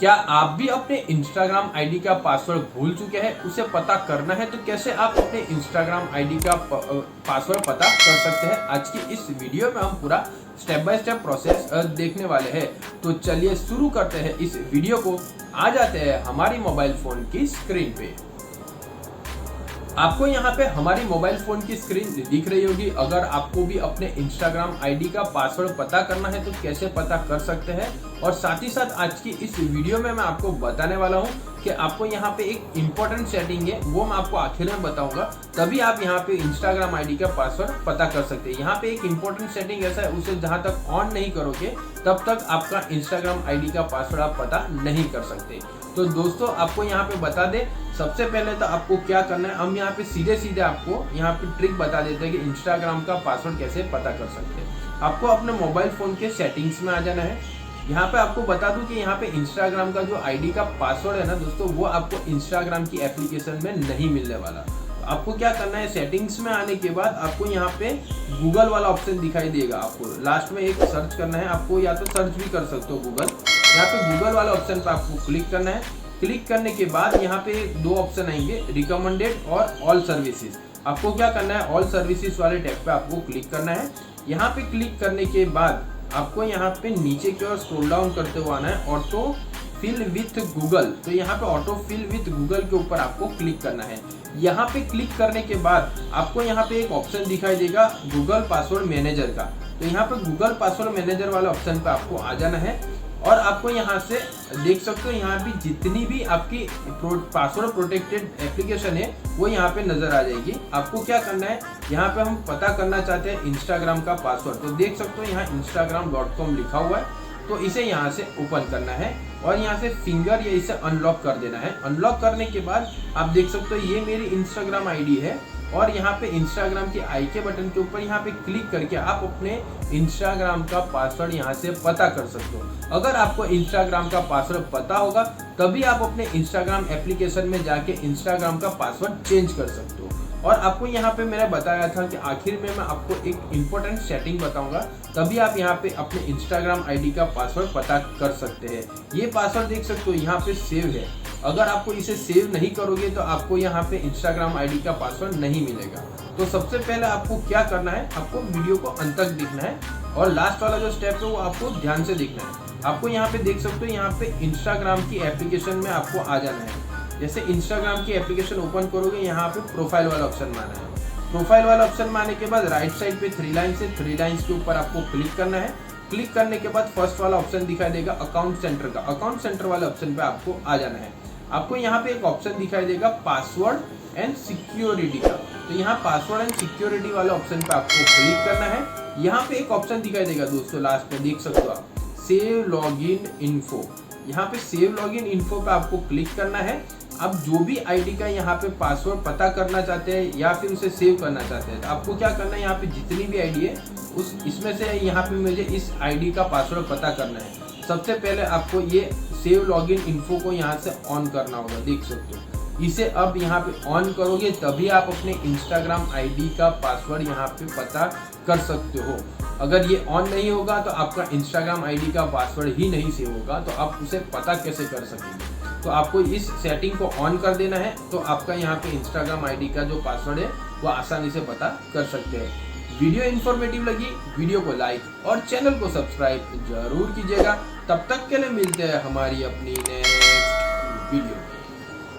क्या आप भी अपने इंस्टाग्राम आईडी का पासवर्ड भूल चुके हैं? उसे पता करना है तो कैसे आप अपने इंस्टाग्राम आईडी का पासवर्ड पता कर सकते हैं? आज की इस वीडियो में हम पूरा स्टेप बाय स्टेप प्रोसेस देखने वाले हैं। तो चलिए शुरू करते हैं इस वीडियो को। आ जाते हैं हमारी मोबाइल फोन की स्क्रीन पे। आपको यहाँ पे हमारी मोबाइल फोन की स्क्रीन दिख रही होगी। अगर आपको भी अपने इंस्टाग्राम आईडी का पासवर्ड पता करना है तो कैसे पता कर सकते हैं, और साथ ही साथ आज की इस वीडियो में मैं आपको बताने वाला हूँ कि आपको यहाँ पे एक इम्पोर्टेंट सेटिंग है, वो मैं आपको आखिर में बताऊंगा। तभी आप यहाँ पे इंस्टाग्राम आईडी का पासवर्ड पता कर सकते हैं। यहाँ पे एक इम्पोर्टेंट सेटिंग ऐसा है, उसे जहाँ तक ऑन नहीं करोगे तब तक आपका इंस्टाग्राम आईडी का पासवर्ड आप पता नहीं कर सकते। तो दोस्तों आपको यहाँ पे बता दें, सबसे पहले तो आपको क्या करना है, हम यहाँ पे सीधे आपको यहाँ पे ट्रिक बता देते हैं कि इंस्टाग्राम का पासवर्ड कैसे पता कर सकते हैं। आपको अपने मोबाइल फोन के सेटिंग्स में आ जाना है। यहाँ पे आपको बता दूं कि यहाँ पे इंस्टाग्राम का जो आईडी का पासवर्ड है ना दोस्तों, वो आपको इंस्टाग्राम की एप्लीकेशन में नहीं मिलने वाला। आपको क्या करना है, सेटिंग्स में आने के बाद आपको यहाँ पे गूगल वाला ऑप्शन दिखाई देगा। आपको लास्ट में एक सर्च करना है, आपको या तो सर्च भी कर सकते हो गूगल। यहाँ पे गूगल वाला ऑप्शन पे आपको क्लिक करना है। क्लिक करने के बाद यहाँ पे दो ऑप्शन आएंगे, रिकमेंडेड और ऑल सर्विसेज। आपको क्या करना है, ऑल सर्विसेज वाले टैब पे आपको क्लिक करना है। यहाँ पे क्लिक करने के बाद आपको यहाँ पे नीचे की ओर स्क्रॉल डाउन करते हुए आना है, ऑटो फिल विथ गूगल। तो यहाँ पे ऑटो फिल विथ गूगल के ऊपर आपको क्लिक करना है। यहाँ पे क्लिक करने के बाद आपको यहाँ पे एक ऑप्शन दिखाई देगा गूगल पासवर्ड मैनेजर का। तो यहाँ पे गूगल पासवर्ड मैनेजर वाले ऑप्शन पे आपको आ जाना है, और आपको यहाँ से देख सकते हो यहाँ भी जितनी भी आपकी पासवर्ड प्रोटेक्टेड एप्लीकेशन है वो यहाँ पे नजर आ जाएगी। आपको क्या करना है, यहाँ पे हम पता करना चाहते हैं इंस्टाग्राम का पासवर्ड। तो देख सकते हो यहाँ instagram.com लिखा हुआ है, तो इसे यहाँ से ओपन करना है और यहाँ से फिंगर या इसे अनलॉक कर देना है। अनलॉक करने के बाद आप देख सकते हो ये मेरी इंस्टाग्राम आईडी है, और यहाँ पे इंस्टाग्राम के आई के बटन के ऊपर यहाँ पे क्लिक करके आप अपने इंस्टाग्राम का पासवर्ड यहाँ से पता कर सकते हो। अगर आपको इंस्टाग्राम का पासवर्ड पता होगा तभी आप अपने इंस्टाग्राम एप्लीकेशन में जाके इंस्टाग्राम का पासवर्ड चेंज कर सकते हो। और आपको यहाँ पे मैंने बताया था कि आखिर में मैं आपको एक इम्पोर्टेंट सेटिंग बताऊंगा, तभी आप यहाँ पे अपने इंस्टाग्राम आईडी का पासवर्ड पता कर सकते हैं। ये पासवर्ड देख सकते हो यहाँ पे सेव है। अगर आपको इसे सेव नहीं करोगे तो आपको यहाँ पे इंस्टाग्राम आईडी का पासवर्ड नहीं मिलेगा। तो सबसे पहले आपको क्या करना है, आपको वीडियो को अंत तक देखना है, और लास्ट वाला जो स्टेप है वो आपको ध्यान से देखना है। आपको यहाँ पे देख सकते हो यहाँ पे इंस्टाग्राम की एप्लीकेशन में आपको आ जाना है। जैसे इंस्टाग्राम की एप्लीकेशन ओपन करोगे, यहाँ पे प्रोफाइल वाला ऑप्शन में आना है। प्रोफाइल वाला ऑप्शन में आने के बाद राइट साइड पे थ्री लाइन्स है, थ्री लाइन्स के ऊपर आपको क्लिक करना है। क्लिक करने के बाद फर्स्ट वाला ऑप्शन दिखाई देगा अकाउंट सेंटर का। अकाउंट सेंटर वाले ऑप्शन पे आपको आ जाना है। आपको यहाँ पे एक ऑप्शन दिखाई देगा पासवर्ड एंड सिक्योरिटी का। तो यहाँ पासवर्ड एंड सिक्योरिटी वाले ऑप्शन पे आपको क्लिक करना है। यहाँ पे एक ऑप्शन दिखाई देगा दोस्तों लास्ट में, देख सकते हो आप, सेव लॉगिन इन्फो। यहाँ पे सेव लॉगिन इन्फो पे आपको क्लिक करना है। अब जो भी आईडी का यहाँ पे पासवर्ड पता करना चाहते हैं या फिर उसे सेव करना चाहते हैं, तो आपको क्या करना है, यहाँ पे जितनी भी आईडी है इसमें से यहाँ पे मुझे इस आईडी का पासवर्ड पता करना है। सबसे पहले आपको ये सेव लॉगिन इन्फो को यहाँ से ऑन करना होगा, देख सकते हो। इसे अब यहाँ पे ऑन करोगे तभी आप अपने इंस्टाग्राम आईडी का पासवर्ड यहाँ पे पता कर सकते हो। अगर ये ऑन नहीं होगा तो आपका इंस्टाग्राम आईडी का पासवर्ड ही नहीं सेव होगा, तो आप उसे पता कैसे कर सकेंगे। तो आपको इस सेटिंग को ऑन कर देना है, तो आपका यहाँ पे इंस्टाग्राम आईडी का जो पासवर्ड है वो आसानी से पता कर सकते हैं। वीडियो इन्फॉर्मेटिव लगी, वीडियो को लाइक और चैनल को सब्सक्राइब जरूर कीजिएगा। तब तक के लिए मिलते हैं हमारी अपनी नेक्स्ट वीडियो।